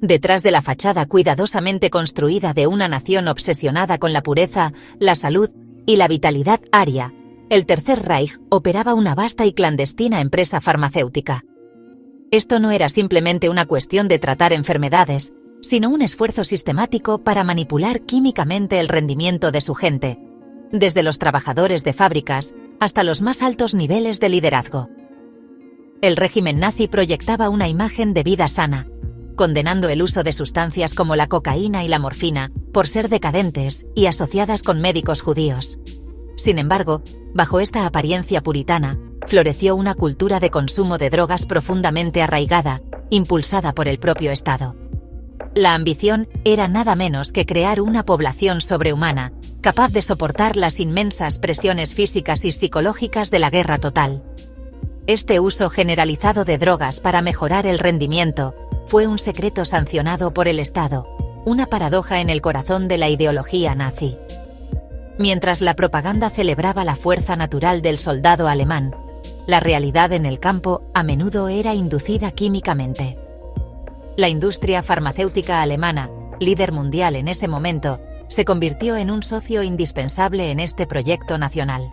Detrás de la fachada cuidadosamente construida de una nación obsesionada con la pureza, la salud y la vitalidad aria, el Tercer Reich operaba una vasta y clandestina empresa farmacéutica. Esto no era simplemente una cuestión de tratar enfermedades, sino un esfuerzo sistemático para manipular químicamente el rendimiento de su gente, desde los trabajadores de fábricas hasta los más altos niveles de liderazgo. El régimen nazi proyectaba una imagen de vida sana, condenando el uso de sustancias como la cocaína y la morfina por ser decadentes y asociadas con médicos judíos. Sin embargo, bajo esta apariencia puritana, floreció una cultura de consumo de drogas profundamente arraigada, impulsada por el propio Estado. La ambición era nada menos que crear una población sobrehumana, capaz de soportar las inmensas presiones físicas y psicológicas de la guerra total. Este uso generalizado de drogas para mejorar el rendimiento fue un secreto sancionado por el Estado, una paradoja en el corazón de la ideología nazi. Mientras la propaganda celebraba la fuerza natural del soldado alemán, la realidad en el campo a menudo era inducida químicamente. La industria farmacéutica alemana, líder mundial en ese momento, se convirtió en un socio indispensable en este proyecto nacional.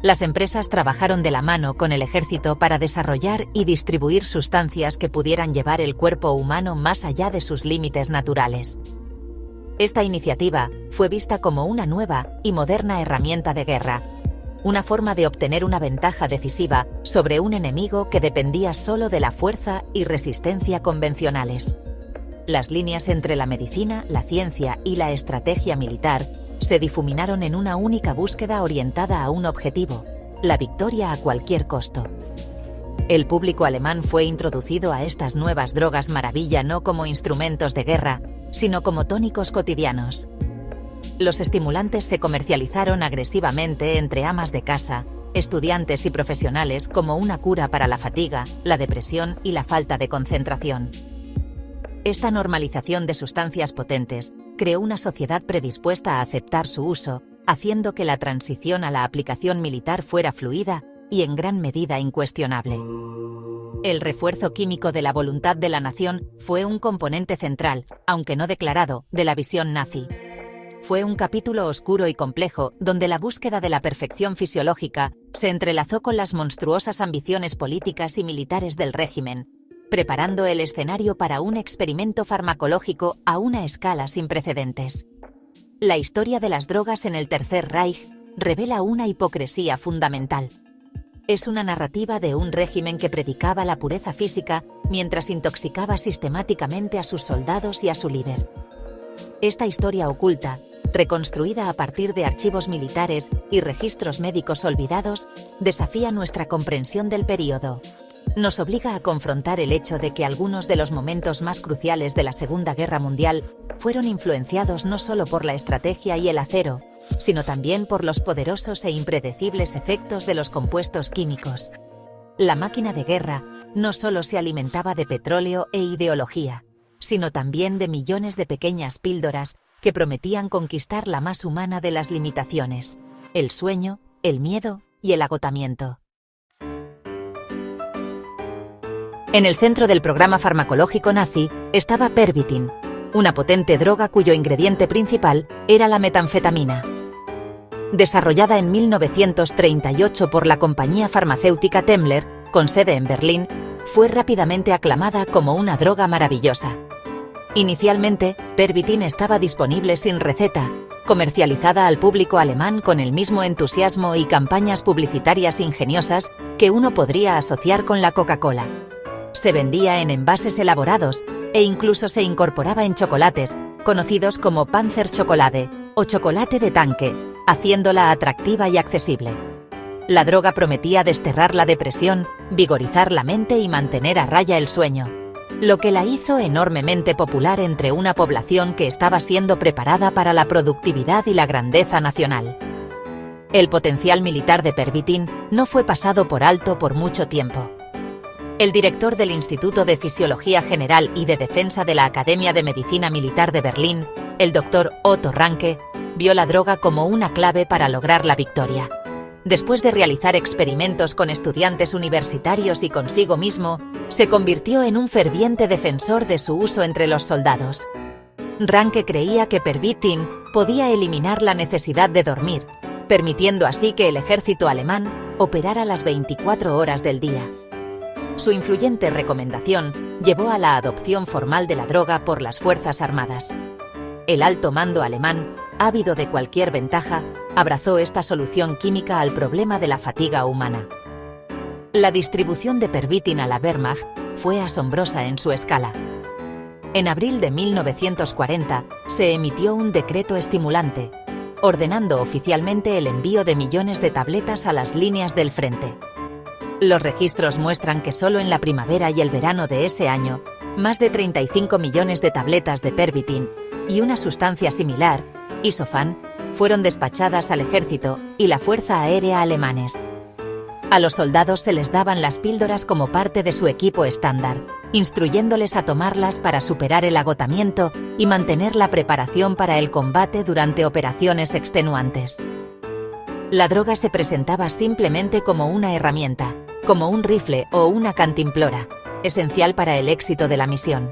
Las empresas trabajaron de la mano con el ejército para desarrollar y distribuir sustancias que pudieran llevar el cuerpo humano más allá de sus límites naturales. Esta iniciativa fue vista como una nueva y moderna herramienta de guerra, una forma de obtener una ventaja decisiva sobre un enemigo que dependía solo de la fuerza y resistencia convencionales. Las líneas entre la medicina, la ciencia y la estrategia militar se difuminaron en una única búsqueda orientada a un objetivo: la victoria a cualquier costo. El público alemán fue introducido a estas nuevas drogas maravilla no como instrumentos de guerra, sino como tónicos cotidianos. Los estimulantes se comercializaron agresivamente entre amas de casa, estudiantes y profesionales como una cura para la fatiga, la depresión y la falta de concentración. Esta normalización de sustancias potentes creó una sociedad predispuesta a aceptar su uso, haciendo que la transición a la aplicación militar fuera fluida y en gran medida incuestionable. El refuerzo químico de la voluntad de la nación fue un componente central, aunque no declarado, de la visión nazi. Fue un capítulo oscuro y complejo, donde la búsqueda de la perfección fisiológica se entrelazó con las monstruosas ambiciones políticas y militares del régimen, preparando el escenario para un experimento farmacológico a una escala sin precedentes. La historia de las drogas en el Tercer Reich revela una hipocresía fundamental. Es una narrativa de un régimen que predicaba la pureza física mientras intoxicaba sistemáticamente a sus soldados y a su líder. Esta historia oculta, reconstruida a partir de archivos militares y registros médicos olvidados, desafía nuestra comprensión del período. Nos obliga a confrontar el hecho de que algunos de los momentos más cruciales de la Segunda Guerra Mundial fueron influenciados no solo por la estrategia y el acero, sino también por los poderosos e impredecibles efectos de los compuestos químicos. La máquina de guerra no solo se alimentaba de petróleo e ideología, sino también de millones de pequeñas píldoras que prometían conquistar la más humana de las limitaciones: el sueño, el miedo y el agotamiento. En el centro del programa farmacológico nazi estaba Pervitin, una potente droga cuyo ingrediente principal era la metanfetamina. Desarrollada en 1938 por la compañía farmacéutica Temmler, con sede en Berlín, fue rápidamente aclamada como una droga maravillosa. Inicialmente, Pervitin estaba disponible sin receta, comercializada al público alemán con el mismo entusiasmo y campañas publicitarias ingeniosas que uno podría asociar con la Coca-Cola. Se vendía en envases elaborados e incluso se incorporaba en chocolates, conocidos como Panzerschokolade o chocolate de tanque, haciéndola atractiva y accesible. La droga prometía desterrar la depresión, vigorizar la mente y mantener a raya el sueño, lo que la hizo enormemente popular entre una población que estaba siendo preparada para la productividad y la grandeza nacional. El potencial militar de Pervitin no fue pasado por alto por mucho tiempo. El director del Instituto de Fisiología General y de Defensa de la Academia de Medicina Militar de Berlín, el Dr. Otto Ranke, vio la droga como una clave para lograr la victoria. Después de realizar experimentos con estudiantes universitarios y consigo mismo, se convirtió en un ferviente defensor de su uso entre los soldados. Ranke creía que Pervitin podía eliminar la necesidad de dormir, permitiendo así que el ejército alemán operara las 24 horas del día. Su influyente recomendación llevó a la adopción formal de la droga por las Fuerzas Armadas. El alto mando alemán, ávido de cualquier ventaja, abrazó esta solución química al problema de la fatiga humana. La distribución de Pervitin a la Wehrmacht fue asombrosa en su escala. En abril de 1940 se emitió un decreto estimulante, ordenando oficialmente el envío de millones de tabletas a las líneas del frente. Los registros muestran que solo en la primavera y el verano de ese año, más de 35 millones de tabletas de Pervitin y una sustancia similar, Isofan, fueron despachadas al ejército y la fuerza aérea alemanes. A los soldados se les daban las píldoras como parte de su equipo estándar, instruyéndoles a tomarlas para superar el agotamiento y mantener la preparación para el combate durante operaciones extenuantes. La droga se presentaba simplemente como una herramienta, como un rifle o una cantimplora, esencial para el éxito de la misión.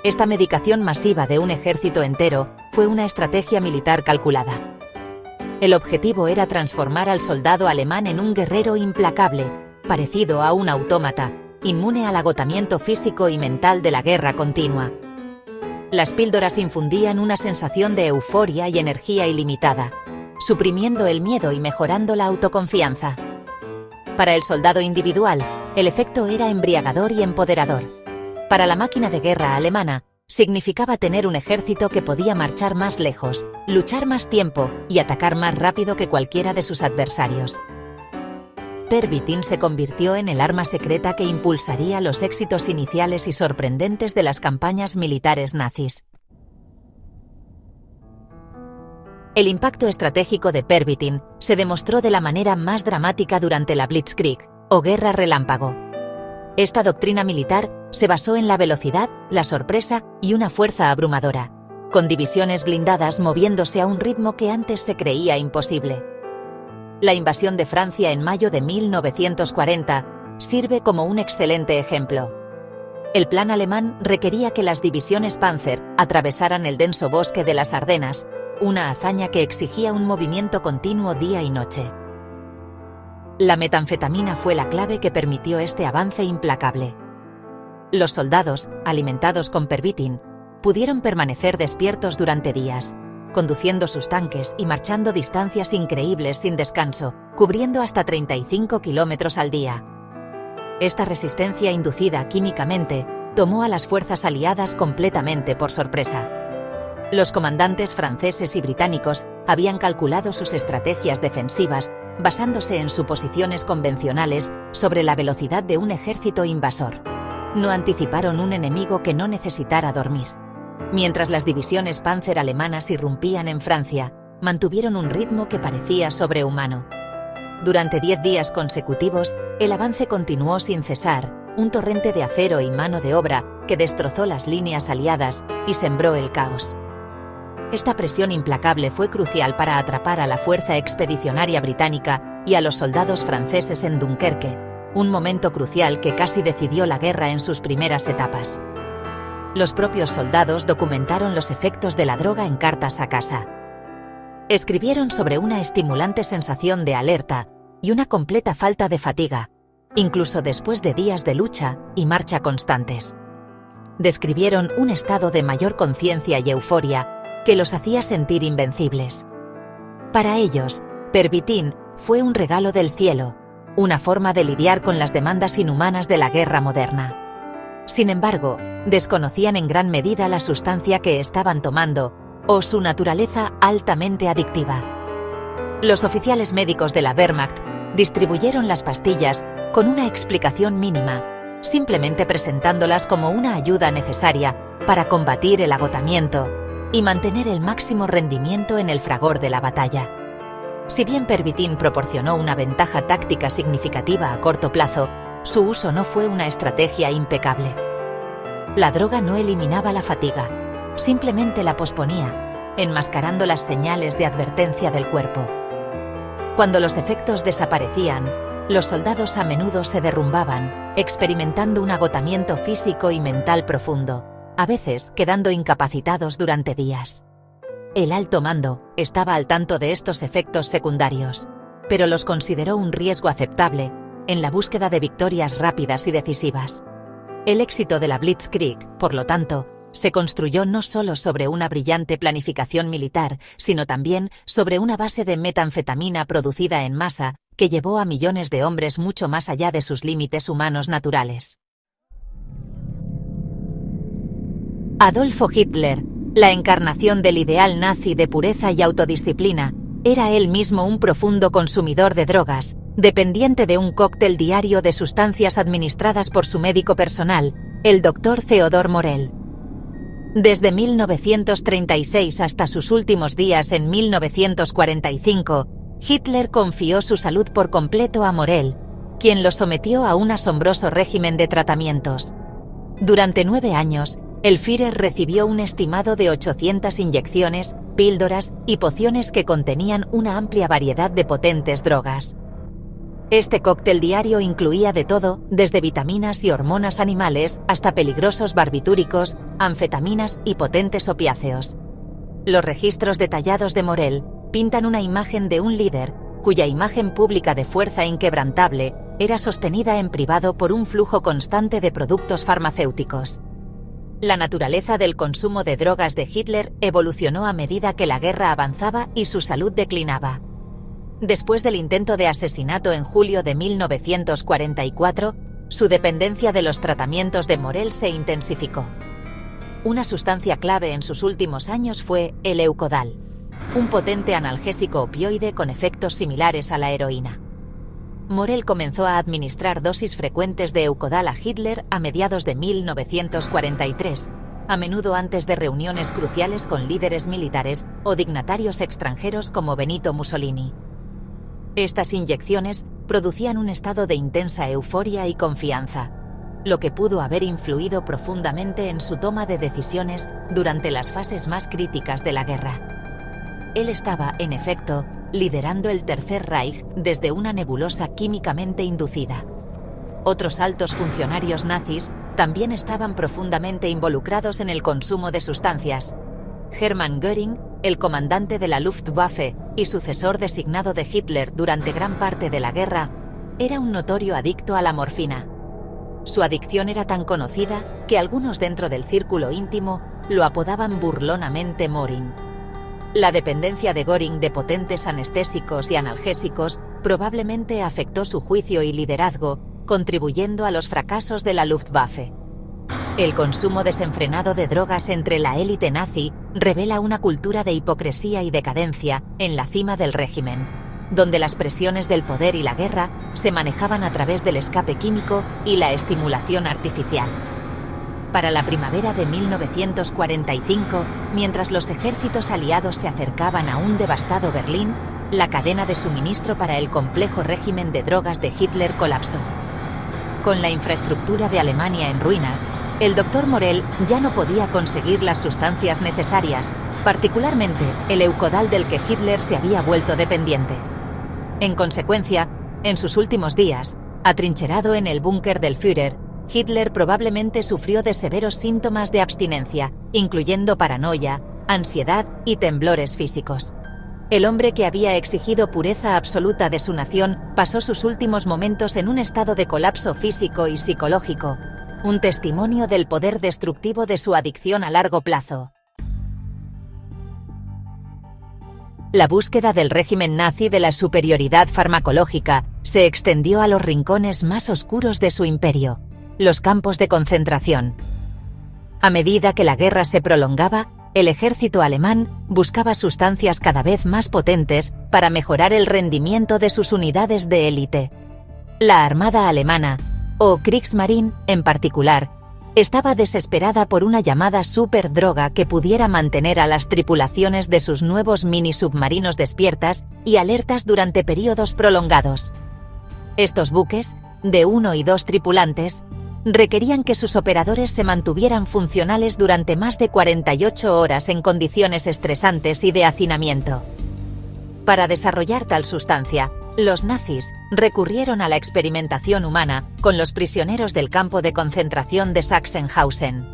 Esta medicación masiva de un ejército entero fue una estrategia militar calculada. El objetivo era transformar al soldado alemán en un guerrero implacable, parecido a un autómata, inmune al agotamiento físico y mental de la guerra continua. Las píldoras infundían una sensación de euforia y energía ilimitada, suprimiendo el miedo y mejorando la autoconfianza. Para el soldado individual, el efecto era embriagador y empoderador. Para la máquina de guerra alemana, significaba tener un ejército que podía marchar más lejos, luchar más tiempo y atacar más rápido que cualquiera de sus adversarios. Pervitin se convirtió en el arma secreta que impulsaría los éxitos iniciales y sorprendentes de las campañas militares nazis. El impacto estratégico de Pervitin se demostró de la manera más dramática durante la Blitzkrieg, o Guerra Relámpago. Esta doctrina militar se basó en la velocidad, la sorpresa y una fuerza abrumadora, con divisiones blindadas moviéndose a un ritmo que antes se creía imposible. La invasión de Francia en mayo de 1940 sirve como un excelente ejemplo. El plan alemán requería que las divisiones Panzer atravesaran el denso bosque de las Ardenas, una hazaña que exigía un movimiento continuo día y noche. La metanfetamina fue la clave que permitió este avance implacable. Los soldados, alimentados con Pervitin, pudieron permanecer despiertos durante días, conduciendo sus tanques y marchando distancias increíbles sin descanso, cubriendo hasta 35 kilómetros al día. Esta resistencia inducida químicamente tomó a las fuerzas aliadas completamente por sorpresa. Los comandantes franceses y británicos habían calculado sus estrategias defensivas basándose en suposiciones convencionales sobre la velocidad de un ejército invasor. No anticiparon un enemigo que no necesitara dormir. Mientras las divisiones Panzer alemanas irrumpían en Francia, mantuvieron un ritmo que parecía sobrehumano. Durante 10 días consecutivos, el avance continuó sin cesar, un torrente de acero y mano de obra que destrozó las líneas aliadas y sembró el caos. Esta presión implacable fue crucial para atrapar a la fuerza expedicionaria británica y a los soldados franceses en Dunkerque, un momento crucial que casi decidió la guerra en sus primeras etapas. Los propios soldados documentaron los efectos de la droga en cartas a casa. Escribieron sobre una estimulante sensación de alerta y una completa falta de fatiga, incluso después de días de lucha y marcha constantes. Describieron un estado de mayor conciencia y euforia que los hacía sentir invencibles. Para ellos, Pervitin fue un regalo del cielo, una forma de lidiar con las demandas inhumanas de la guerra moderna. Sin embargo, desconocían en gran medida la sustancia que estaban tomando o su naturaleza altamente adictiva. Los oficiales médicos de la Wehrmacht distribuyeron las pastillas con una explicación mínima, simplemente presentándolas como una ayuda necesaria para combatir el agotamiento y mantener el máximo rendimiento en el fragor de la batalla. Si bien Pervitin proporcionó una ventaja táctica significativa a corto plazo, su uso no fue una estrategia impecable. La droga no eliminaba la fatiga, simplemente la posponía, enmascarando las señales de advertencia del cuerpo. Cuando los efectos desaparecían, los soldados a menudo se derrumbaban, experimentando un agotamiento físico y mental profundo, a veces quedando incapacitados durante días. El alto mando estaba al tanto de estos efectos secundarios, pero los consideró un riesgo aceptable en la búsqueda de victorias rápidas y decisivas. El éxito de la Blitzkrieg, por lo tanto, se construyó no solo sobre una brillante planificación militar, sino también sobre una base de metanfetamina producida en masa que llevó a millones de hombres mucho más allá de sus límites humanos naturales. Adolfo Hitler, la encarnación del ideal nazi de pureza y autodisciplina, era él mismo un profundo consumidor de drogas, dependiente de un cóctel diario de sustancias administradas por su médico personal, el Dr. Theodor Morell. Desde 1936 hasta sus últimos días en 1945, Hitler confió su salud por completo a Morell, quien lo sometió a un asombroso régimen de tratamientos. Durante 9 años, el Führer recibió un estimado de 800 inyecciones, píldoras y pociones que contenían una amplia variedad de potentes drogas. Este cóctel diario incluía de todo, desde vitaminas y hormonas animales hasta peligrosos barbitúricos, anfetaminas y potentes opiáceos. Los registros detallados de Morell pintan una imagen de un líder, cuya imagen pública de fuerza inquebrantable era sostenida en privado por un flujo constante de productos farmacéuticos. La naturaleza del consumo de drogas de Hitler evolucionó a medida que la guerra avanzaba y su salud declinaba. Después del intento de asesinato en julio de 1944, su dependencia de los tratamientos de Morell se intensificó. Una sustancia clave en sus últimos años fue el Eukodal, un potente analgésico opioide con efectos similares a la heroína. Morell comenzó a administrar dosis frecuentes de Eukodal a Hitler a mediados de 1943, a menudo antes de reuniones cruciales con líderes militares o dignatarios extranjeros como Benito Mussolini. Estas inyecciones producían un estado de intensa euforia y confianza, lo que pudo haber influido profundamente en su toma de decisiones durante las fases más críticas de la guerra. Él estaba, en efecto, liderando el Tercer Reich desde una nebulosa químicamente inducida. Otros altos funcionarios nazis también estaban profundamente involucrados en el consumo de sustancias. Hermann Göring, el comandante de la Luftwaffe y sucesor designado de Hitler durante gran parte de la guerra, era un notorio adicto a la morfina. Su adicción era tan conocida que algunos dentro del círculo íntimo lo apodaban burlonamente Morin. La dependencia de Göring de potentes anestésicos y analgésicos probablemente afectó su juicio y liderazgo, contribuyendo a los fracasos de la Luftwaffe. El consumo desenfrenado de drogas entre la élite nazi revela una cultura de hipocresía y decadencia en la cima del régimen, donde las presiones del poder y la guerra se manejaban a través del escape químico y la estimulación artificial. Para la primavera de 1945, mientras los ejércitos aliados se acercaban a un devastado Berlín, la cadena de suministro para el complejo régimen de drogas de Hitler colapsó. Con la infraestructura de Alemania en ruinas, el Dr. Morell ya no podía conseguir las sustancias necesarias, particularmente el Eukodal del que Hitler se había vuelto dependiente. En consecuencia, en sus últimos días, atrincherado en el búnker del Führer, Hitler probablemente sufrió de severos síntomas de abstinencia, incluyendo paranoia, ansiedad y temblores físicos. El hombre que había exigido pureza absoluta de su nación pasó sus últimos momentos en un estado de colapso físico y psicológico, un testimonio del poder destructivo de su adicción a largo plazo. La búsqueda del régimen nazi de la superioridad farmacológica se extendió a los rincones más oscuros de su imperio, los campos de concentración. A medida que la guerra se prolongaba, el ejército alemán buscaba sustancias cada vez más potentes para mejorar el rendimiento de sus unidades de élite. La Armada Alemana, o Kriegsmarine en particular, estaba desesperada por una llamada superdroga que pudiera mantener a las tripulaciones de sus nuevos mini-submarinos despiertas y alertas durante períodos prolongados. Estos buques, de 1 y 2 tripulantes, requerían que sus operadores se mantuvieran funcionales durante más de 48 horas en condiciones estresantes y de hacinamiento. Para desarrollar tal sustancia, los nazis recurrieron a la experimentación humana con los prisioneros del campo de concentración de Sachsenhausen.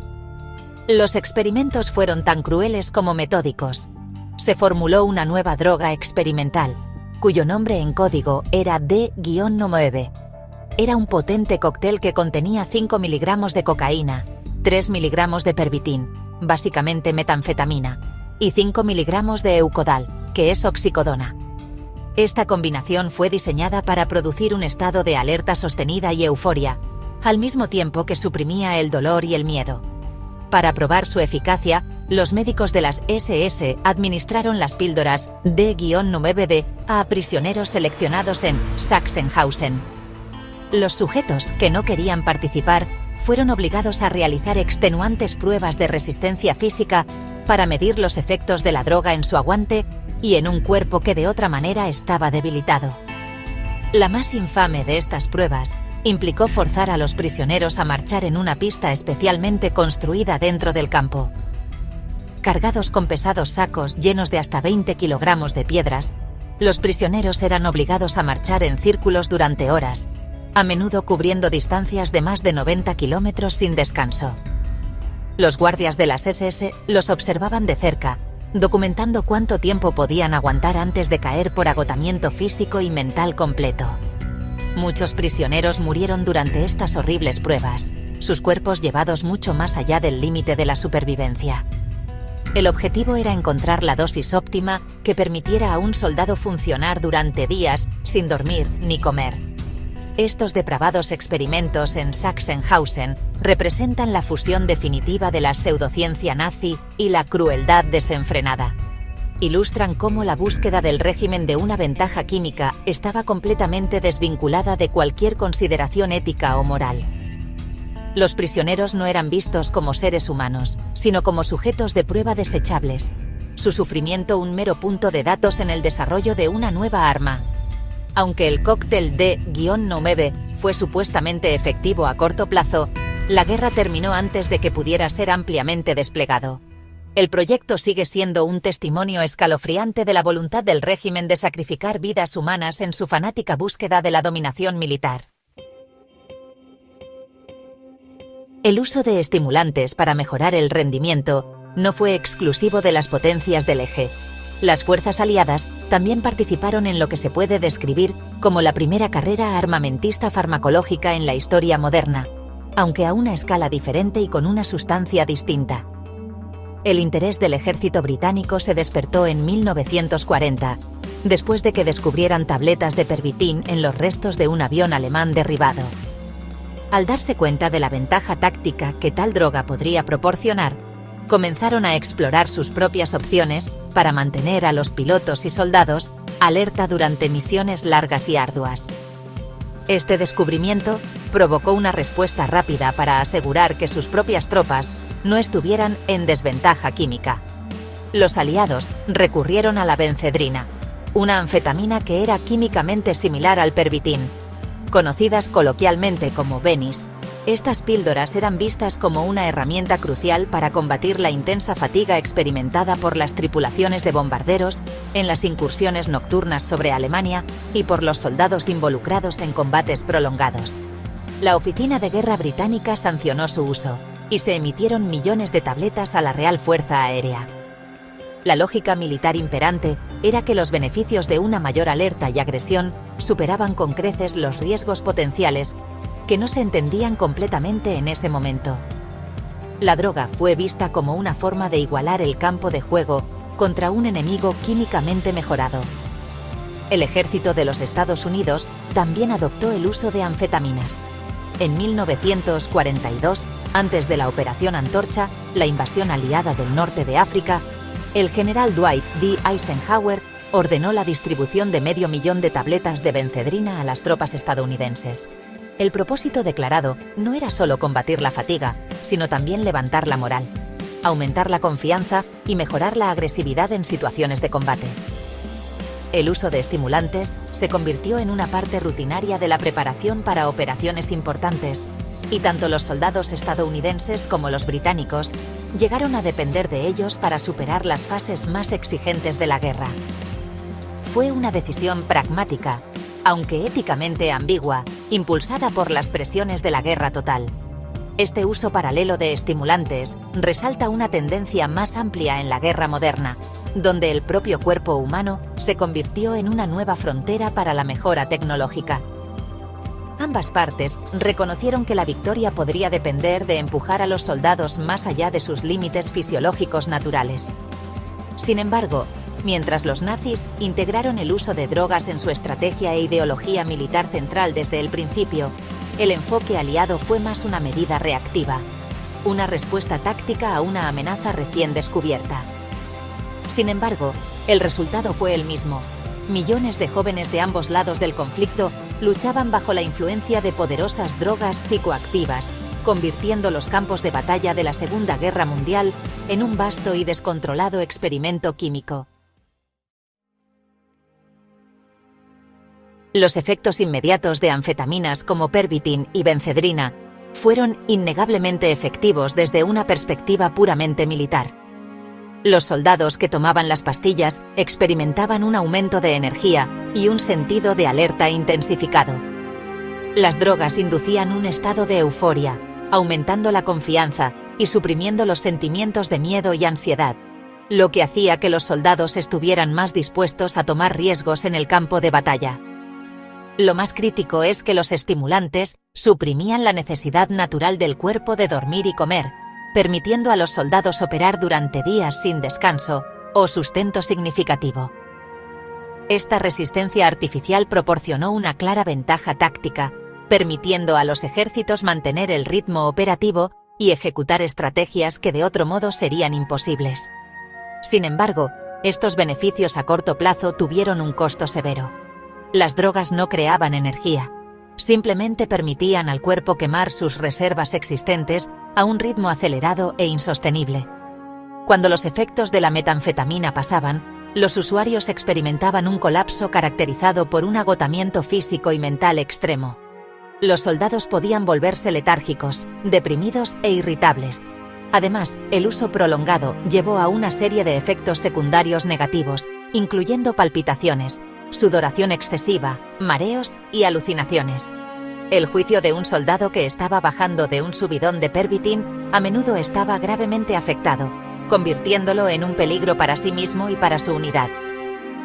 Los experimentos fueron tan crueles como metódicos. Se formuló una nueva droga experimental, cuyo nombre en código era D-9. Era un potente cóctel que contenía 5 miligramos de cocaína, 3 miligramos de pervitin, básicamente metanfetamina, y 5 miligramos de eucodal, que es oxicodona. Esta combinación fue diseñada para producir un estado de alerta sostenida y euforia, al mismo tiempo que suprimía el dolor y el miedo. Para probar su eficacia, los médicos de las SS administraron las píldoras D-9D a prisioneros seleccionados en Sachsenhausen. Los sujetos que no querían participar fueron obligados a realizar extenuantes pruebas de resistencia física para medir los efectos de la droga en su aguante y en un cuerpo que de otra manera estaba debilitado. La más infame de estas pruebas implicó forzar a los prisioneros a marchar en una pista especialmente construida dentro del campo. Cargados con pesados sacos llenos de hasta 20 kilogramos de piedras, los prisioneros eran obligados a marchar en círculos durante horas, a menudo cubriendo distancias de más de 90 kilómetros sin descanso. Los guardias de las SS los observaban de cerca, documentando cuánto tiempo podían aguantar antes de caer por agotamiento físico y mental completo. Muchos prisioneros murieron durante estas horribles pruebas, sus cuerpos llevados mucho más allá del límite de la supervivencia. El objetivo era encontrar la dosis óptima que permitiera a un soldado funcionar durante días sin dormir ni comer. Estos depravados experimentos en Sachsenhausen representan la fusión definitiva de la pseudociencia nazi y la crueldad desenfrenada. Ilustran cómo la búsqueda del régimen de una ventaja química estaba completamente desvinculada de cualquier consideración ética o moral. Los prisioneros no eran vistos como seres humanos, sino como sujetos de prueba desechables. Su sufrimiento un mero punto de datos en el desarrollo de una nueva arma. Aunque el cóctel D-9 fue supuestamente efectivo a corto plazo, la guerra terminó antes de que pudiera ser ampliamente desplegado. El proyecto sigue siendo un testimonio escalofriante de la voluntad del régimen de sacrificar vidas humanas en su fanática búsqueda de la dominación militar. El uso de estimulantes para mejorar el rendimiento no fue exclusivo de las potencias del eje. Las fuerzas aliadas también participaron en lo que se puede describir como la primera carrera armamentista farmacológica en la historia moderna, aunque a una escala diferente y con una sustancia distinta. El interés del ejército británico se despertó en 1940, después de que descubrieran tabletas de pervitin en los restos de un avión alemán derribado. Al darse cuenta de la ventaja táctica que tal droga podría proporcionar, comenzaron a explorar sus propias opciones para mantener a los pilotos y soldados alerta durante misiones largas y arduas. Este descubrimiento provocó una respuesta rápida para asegurar que sus propias tropas no estuvieran en desventaja química. Los aliados recurrieron a la bencedrina, una anfetamina que era químicamente similar al pervitin. Conocidas coloquialmente como benis, estas píldoras eran vistas como una herramienta crucial para combatir la intensa fatiga experimentada por las tripulaciones de bombarderos en las incursiones nocturnas sobre Alemania y por los soldados involucrados en combates prolongados. La Oficina de Guerra británica sancionó su uso, y se emitieron millones de tabletas a la Real Fuerza Aérea. La lógica militar imperante era que los beneficios de una mayor alerta y agresión superaban con creces los riesgos potenciales que no se entendían completamente en ese momento. La droga fue vista como una forma de igualar el campo de juego contra un enemigo químicamente mejorado. El ejército de los Estados Unidos también adoptó el uso de anfetaminas. En 1942, antes de la Operación Antorcha, la invasión aliada del norte de África, el general Dwight D. Eisenhower ordenó la distribución de 500.000 de tabletas de bencedrina a las tropas estadounidenses. El propósito declarado no era solo combatir la fatiga, sino también levantar la moral, aumentar la confianza y mejorar la agresividad en situaciones de combate. El uso de estimulantes se convirtió en una parte rutinaria de la preparación para operaciones importantes, y tanto los soldados estadounidenses como los británicos llegaron a depender de ellos para superar las fases más exigentes de la guerra. fue una decisión pragmática, aunque éticamente ambigua, impulsada por las presiones de la guerra total. Este uso paralelo de estimulantes resalta una tendencia más amplia en la guerra moderna, donde el propio cuerpo humano se convirtió en una nueva frontera para la mejora tecnológica. Ambas partes reconocieron que la victoria podría depender de empujar a los soldados más allá de sus límites fisiológicos naturales. Sin embargo, mientras los nazis integraron el uso de drogas en su estrategia e ideología militar central desde el principio, el enfoque aliado fue más una medida reactiva, una respuesta táctica a una amenaza recién descubierta. Sin embargo, el resultado fue el mismo. Millones de jóvenes de ambos lados del conflicto luchaban bajo la influencia de poderosas drogas psicoactivas, convirtiendo los campos de batalla de la Segunda Guerra Mundial en un vasto y descontrolado experimento químico. Los efectos inmediatos de anfetaminas como Pervitin y Benzedrina fueron innegablemente efectivos desde una perspectiva puramente militar. Los soldados que tomaban las pastillas experimentaban un aumento de energía y un sentido de alerta intensificado. Las drogas inducían un estado de euforia, aumentando la confianza y suprimiendo los sentimientos de miedo y ansiedad, lo que hacía que los soldados estuvieran más dispuestos a tomar riesgos en el campo de batalla. Lo más crítico es que los estimulantes suprimían la necesidad natural del cuerpo de dormir y comer, permitiendo a los soldados operar durante días sin descanso o sustento significativo. Esta resistencia artificial proporcionó una clara ventaja táctica, permitiendo a los ejércitos mantener el ritmo operativo y ejecutar estrategias que de otro modo serían imposibles. Sin embargo, estos beneficios a corto plazo tuvieron un costo severo. Las drogas no creaban energía, simplemente permitían al cuerpo quemar sus reservas existentes a un ritmo acelerado e insostenible. Cuando los efectos de la metanfetamina pasaban, los usuarios experimentaban un colapso caracterizado por un agotamiento físico y mental extremo. Los soldados podían volverse letárgicos, deprimidos e irritables. Además, el uso prolongado llevó a una serie de efectos secundarios negativos, incluyendo palpitaciones, sudoración excesiva, mareos y alucinaciones. El juicio de un soldado que estaba bajando de un subidón de Pervitin a menudo estaba gravemente afectado, convirtiéndolo en un peligro para sí mismo y para su unidad.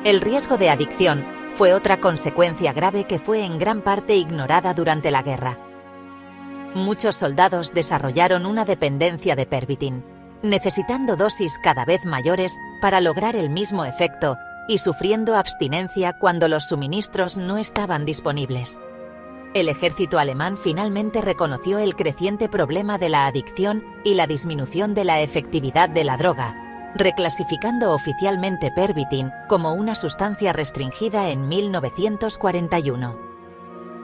El riesgo de adicción fue otra consecuencia grave que fue en gran parte ignorada durante la guerra. Muchos soldados desarrollaron una dependencia de Pervitin, necesitando dosis cada vez mayores para lograr el mismo efecto y sufriendo abstinencia cuando los suministros no estaban disponibles. El ejército alemán finalmente reconoció el creciente problema de la adicción y la disminución de la efectividad de la droga, reclasificando oficialmente Pervitin como una sustancia restringida en 1941.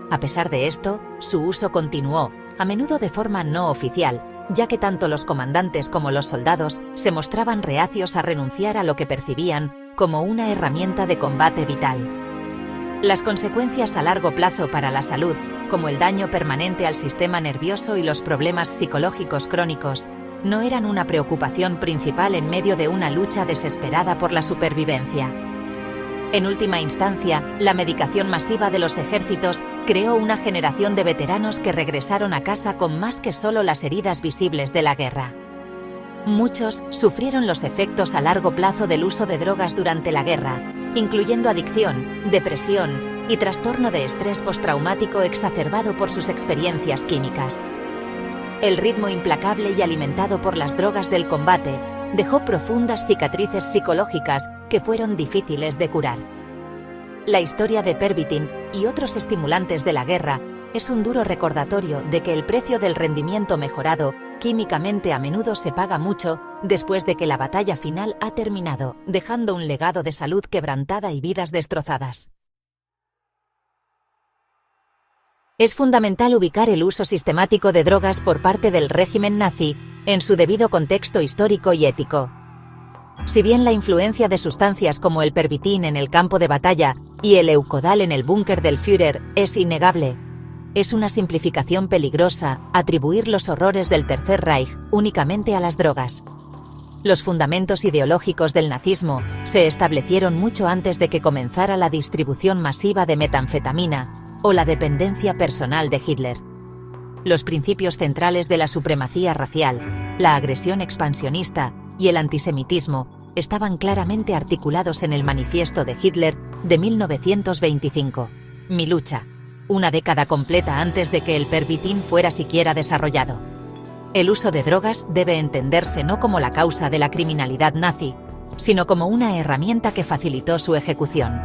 A pesar de esto, su uso continuó, a menudo de forma no oficial, ya que tanto los comandantes como los soldados se mostraban reacios a renunciar a lo que percibían como una herramienta de combate vital. Las consecuencias a largo plazo para la salud, como el daño permanente al sistema nervioso y los problemas psicológicos crónicos, no eran una preocupación principal en medio de una lucha desesperada por la supervivencia. En última instancia, la medicación masiva de los ejércitos creó una generación de veteranos que regresaron a casa con más que solo las heridas visibles de la guerra. Muchos sufrieron los efectos a largo plazo del uso de drogas durante la guerra, incluyendo adicción, depresión y trastorno de estrés postraumático exacerbado por sus experiencias químicas. El ritmo implacable y alimentado por las drogas del combate dejó profundas cicatrices psicológicas que fueron difíciles de curar. La historia de Pervitin y otros estimulantes de la guerra es un duro recordatorio de que el precio del rendimiento mejorado químicamente a menudo se paga mucho después de que la batalla final ha terminado, dejando un legado de salud quebrantada y vidas destrozadas. Es fundamental ubicar el uso sistemático de drogas por parte del régimen nazi en su debido contexto histórico y ético. Si bien la influencia de sustancias como el Pervitin en el campo de batalla y el Eukodal en el búnker del Führer es innegable, es una simplificación peligrosa atribuir los horrores del Tercer Reich únicamente a las drogas. Los fundamentos ideológicos del nazismo se establecieron mucho antes de que comenzara la distribución masiva de metanfetamina o la dependencia personal de Hitler. Los principios centrales de la supremacía racial, la agresión expansionista y el antisemitismo estaban claramente articulados en el manifiesto de Hitler de 1925, Mi lucha, una década completa antes de que el Pervitin fuera siquiera desarrollado. El uso de drogas debe entenderse no como la causa de la criminalidad nazi, sino como una herramienta que facilitó su ejecución.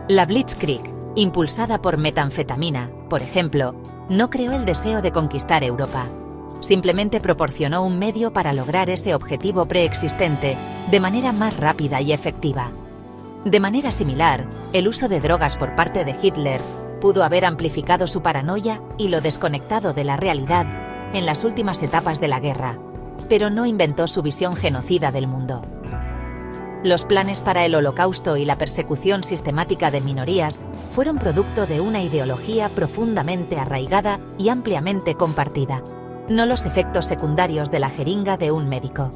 La Blitzkrieg, impulsada por metanfetamina, por ejemplo, no creó el deseo de conquistar Europa. Simplemente proporcionó un medio para lograr ese objetivo preexistente de manera más rápida y efectiva. De manera similar, el uso de drogas por parte de Hitler pudo haber amplificado su paranoia y lo desconectado de la realidad en las últimas etapas de la guerra, pero no inventó su visión genocida del mundo. Los planes para el Holocausto y la persecución sistemática de minorías fueron producto de una ideología profundamente arraigada y ampliamente compartida, no los efectos secundarios de la jeringa de un médico.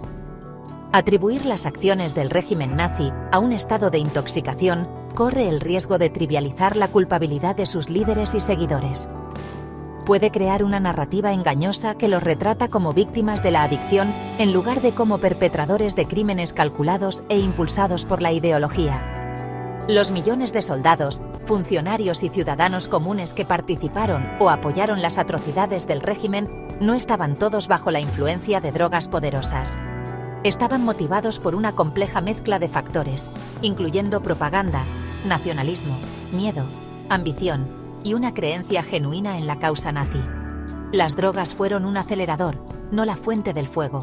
Atribuir las acciones del régimen nazi a un estado de intoxicación corre el riesgo de trivializar la culpabilidad de sus líderes y seguidores. Puede crear una narrativa engañosa que los retrata como víctimas de la adicción en lugar de como perpetradores de crímenes calculados e impulsados por la ideología. Los millones de soldados, funcionarios y ciudadanos comunes que participaron o apoyaron las atrocidades del régimen no estaban todos bajo la influencia de drogas poderosas. Estaban motivados por una compleja mezcla de factores, incluyendo propaganda, nacionalismo, miedo, ambición y una creencia genuina en la causa nazi. Las drogas fueron un acelerador, no la fuente del fuego.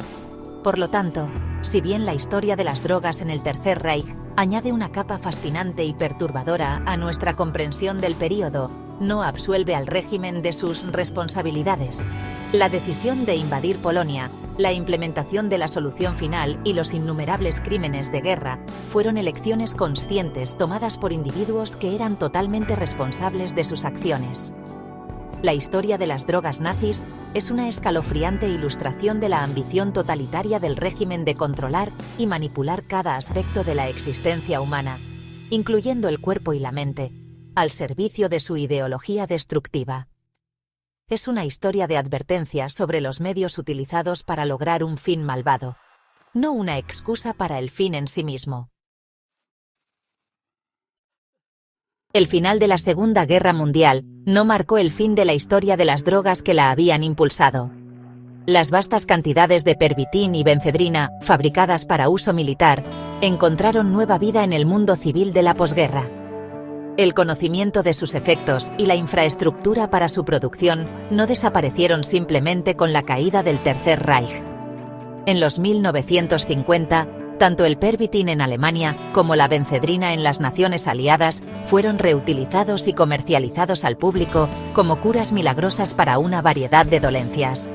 Por lo tanto, si bien la historia de las drogas en el Tercer Reich añade una capa fascinante y perturbadora a nuestra comprensión del período, no absuelve al régimen de sus responsabilidades. La decisión de invadir Polonia, la implementación de la solución final y los innumerables crímenes de guerra fueron elecciones conscientes tomadas por individuos que eran totalmente responsables de sus acciones. La historia de las drogas nazis es una escalofriante ilustración de la ambición totalitaria del régimen de controlar y manipular cada aspecto de la existencia humana, incluyendo el cuerpo y la mente, al servicio de su ideología destructiva. Es una historia de advertencia sobre los medios utilizados para lograr un fin malvado, no una excusa para el fin en sí mismo. El final de la Segunda Guerra Mundial no marcó el fin de la historia de las drogas que la habían impulsado. Las vastas cantidades de pervitin y benzedrina, fabricadas para uso militar, encontraron nueva vida en el mundo civil de la posguerra. El conocimiento de sus efectos y la infraestructura para su producción no desaparecieron simplemente con la caída del Tercer Reich. En los 1950, tanto el pervitin en Alemania como la benzedrina en las naciones aliadas fueron reutilizados y comercializados al público como curas milagrosas para una variedad de dolencias.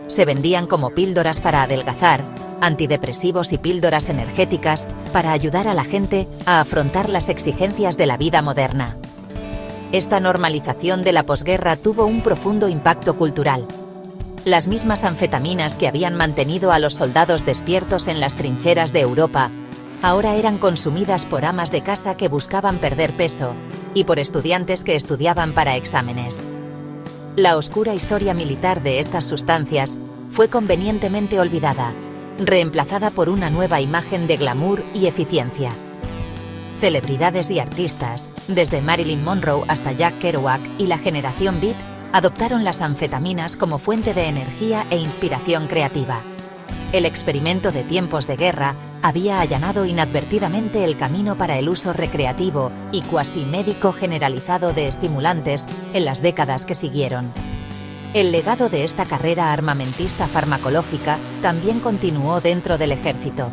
Se vendían como píldoras para adelgazar, antidepresivos y píldoras energéticas para ayudar a la gente a afrontar las exigencias de la vida moderna. Esta normalización de la posguerra tuvo un profundo impacto cultural. Las mismas anfetaminas que habían mantenido a los soldados despiertos en las trincheras de Europa, ahora eran consumidas por amas de casa que buscaban perder peso y por estudiantes que estudiaban para exámenes. La oscura historia militar de estas sustancias fue convenientemente olvidada, reemplazada por una nueva imagen de glamour y eficiencia. Celebridades y artistas, desde Marilyn Monroe hasta Jack Kerouac y la generación Beat, adoptaron las anfetaminas como fuente de energía e inspiración creativa. El experimento de tiempos de guerra había allanado inadvertidamente el camino para el uso recreativo y cuasi médico generalizado de estimulantes en las décadas que siguieron. El legado de esta carrera armamentista farmacológica también continuó dentro del ejército.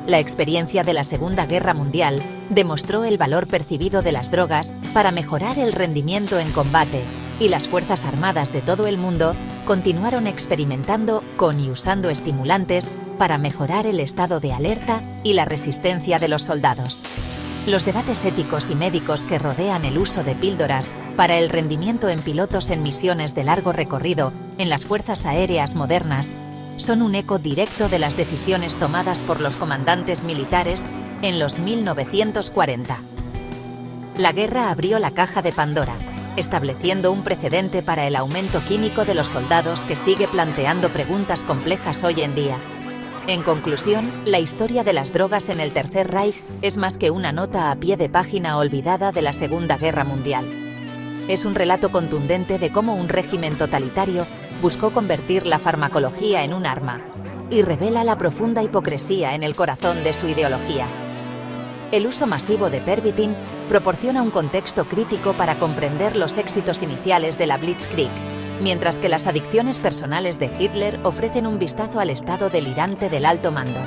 La experiencia de la Segunda Guerra Mundial demostró el valor percibido de las drogas para mejorar el rendimiento en combate, y las Fuerzas Armadas de todo el mundo continuaron experimentando con y usando estimulantes para mejorar el estado de alerta y la resistencia de los soldados. Los debates éticos y médicos que rodean el uso de píldoras para el rendimiento en pilotos en misiones de largo recorrido en las fuerzas aéreas modernas son un eco directo de las decisiones tomadas por los comandantes militares en los 1940. La guerra abrió la caja de Pandora, estableciendo un precedente para el aumento químico de los soldados que sigue planteando preguntas complejas hoy en día. En conclusión, la historia de las drogas en el Tercer Reich es más que una nota a pie de página olvidada de la Segunda Guerra Mundial. Es un relato contundente de cómo un régimen totalitario buscó convertir la farmacología en un arma, y revela la profunda hipocresía en el corazón de su ideología. El uso masivo de Pervitin proporciona un contexto crítico para comprender los éxitos iniciales de la Blitzkrieg, mientras que las adicciones personales de Hitler ofrecen un vistazo al estado delirante del alto mando.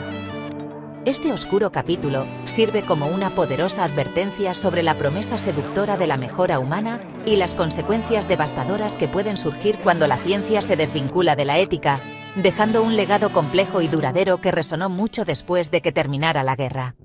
Este oscuro capítulo sirve como una poderosa advertencia sobre la promesa seductora de la mejora humana y las consecuencias devastadoras que pueden surgir cuando la ciencia se desvincula de la ética, dejando un legado complejo y duradero que resonó mucho después de que terminara la guerra.